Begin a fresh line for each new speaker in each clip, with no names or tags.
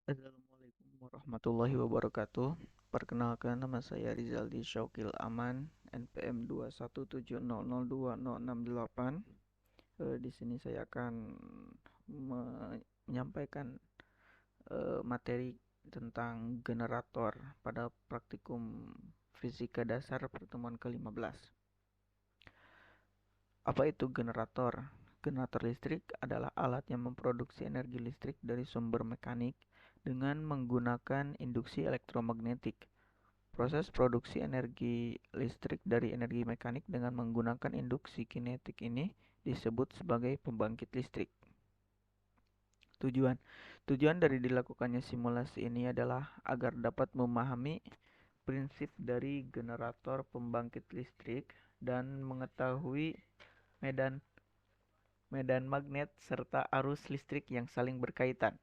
Assalamualaikum warahmatullahi wabarakatuh. Perkenalkan, nama saya Rizaldi Syaukil Aman, NPM 217002068. Di sini saya akan menyampaikan materi tentang generator pada praktikum fisika dasar pertemuan ke-15. Apa itu generator? Generator listrik adalah alat yang memproduksi energi listrik dari sumber mekanik dengan menggunakan induksi elektromagnetik. Proses produksi energi listrik dari energi mekanik dengan menggunakan induksi kinetik ini disebut sebagai pembangkit listrik. Tujuan Tujuan dari dilakukannya simulasi ini adalah agar dapat memahami prinsip dari generator pembangkit listrik dan mengetahui medan medan magnet serta arus listrik yang saling berkaitan.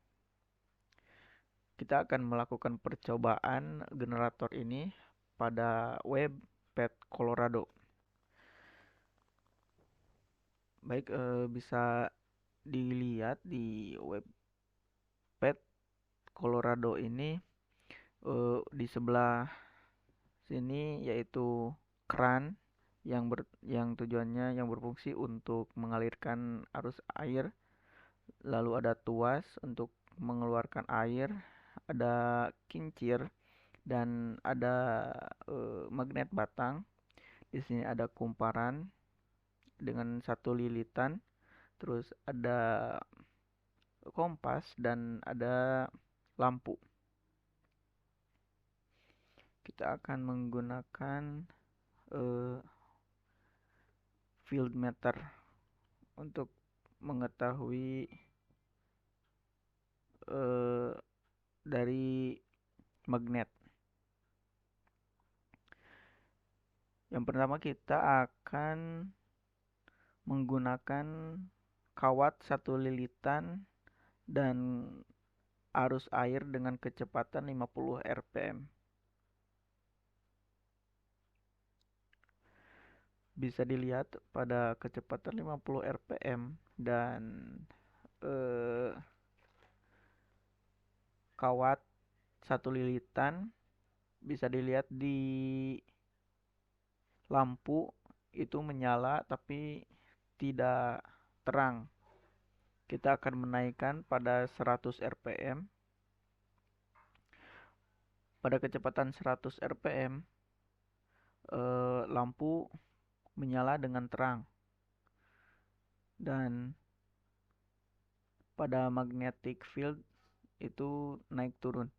Kita akan melakukan percobaan generator ini pada web Pet Colorado. Baik, bisa dilihat di web Pet Colorado ini, di sebelah sini yaitu keran yang tujuannya yang berfungsi untuk mengalirkan arus air, lalu ada tuas untuk mengeluarkan air, ada kincir dan ada magnet batang. Di sini ada kumparan dengan satu lilitan, terus ada kompas dan ada lampu. Kita akan menggunakan uh, field meter untuk mengetahui uh, dari magnet. Yang pertama kita akan menggunakan kawat satu lilitan dan arus air dengan kecepatan 50 rpm. Bisa dilihat pada kecepatan 50 rpm dan eh, kawat satu lilitan, bisa dilihat di lampu itu menyala tapi tidak terang. Kita akan menaikkan pada 100 rpm. Pada kecepatan 100 rpm, lampu menyala dengan terang. Dan pada magnetic field itu naik turun.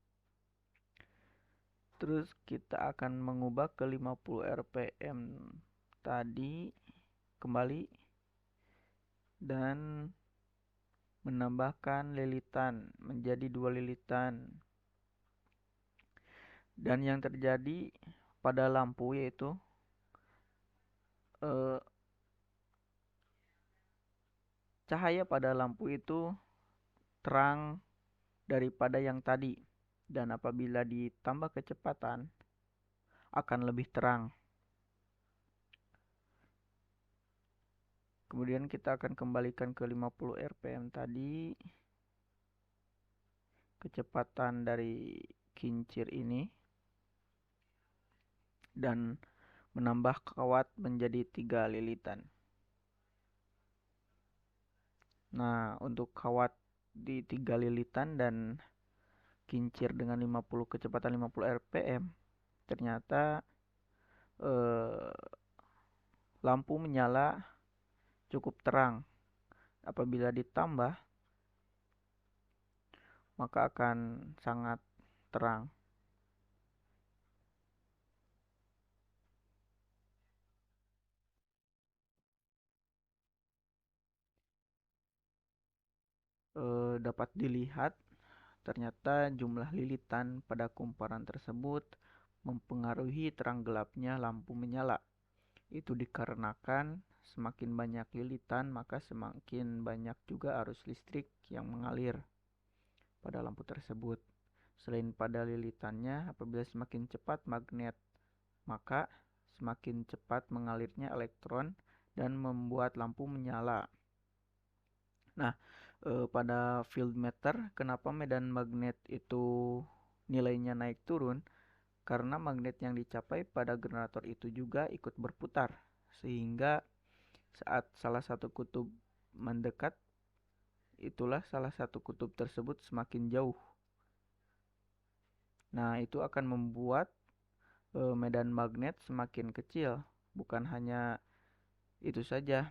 Terus kita akan mengubah ke 50 rpm tadi kembali dan menambahkan lilitan menjadi 2 lilitan. Dan yang terjadi pada lampu yaitu eh, cahaya pada lampu itu terang daripada yang tadi, dan apabila ditambah kecepatan akan lebih terang. Kemudian kita akan kembalikan ke 50 rpm tadi, kecepatan dari kincir ini, dan menambah kawat menjadi 3 lilitan. Nah, untuk kawat di 3 lilitan dan kincir dengan 50 kecepatan 50 rpm, ternyata lampu menyala cukup terang. Apabila ditambah, maka akan sangat terang. Dapat dilihat ternyata jumlah lilitan pada kumparan tersebut mempengaruhi terang gelapnya lampu menyala. Itu dikarenakan semakin banyak lilitan maka semakin banyak juga arus listrik yang mengalir pada lampu tersebut. Selain pada lilitannya, apabila semakin cepat magnet, maka semakin cepat mengalirnya elektron dan membuat lampu menyala. Nah, pada field meter, kenapa medan magnet itu nilainya naik turun? Karena magnet yang dicapai pada generator itu juga ikut berputar, sehingga saat salah satu kutub mendekat, itulah salah satu kutub tersebut semakin jauh. Nah, itu akan membuat medan magnet semakin kecil. Bukan hanya itu saja,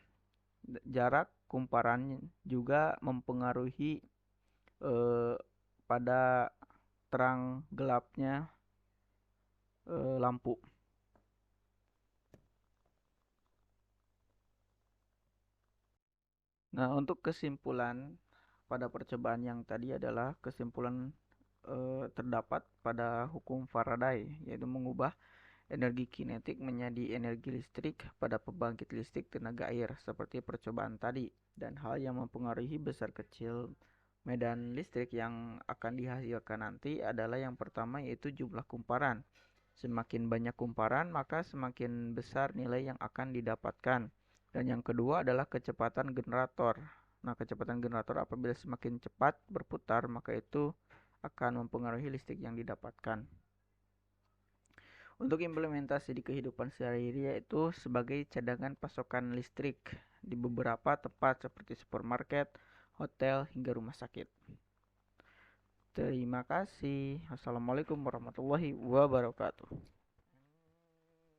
jarak kumparan juga mempengaruhi eh, pada terang gelapnya lampu. Nah, untuk kesimpulan pada percobaan yang tadi adalah kesimpulan terdapat pada hukum Faraday, yaitu mengubah energi kinetik menjadi energi listrik pada pembangkit listrik tenaga air seperti percobaan tadi, dan hal yang mempengaruhi besar kecil medan listrik yang akan dihasilkan nanti adalah yang pertama yaitu jumlah kumparan. Semakin banyak kumparan, maka semakin besar nilai yang akan didapatkan. Dan yang kedua adalah kecepatan generator. Nah, kecepatan generator apabila semakin cepat berputar, maka itu akan mempengaruhi listrik yang didapatkan. Untuk implementasi di kehidupan sehari-hari yaitu sebagai cadangan pasokan listrik di beberapa tempat seperti supermarket, hotel, hingga rumah sakit. Terima kasih. Assalamualaikum warahmatullahi wabarakatuh.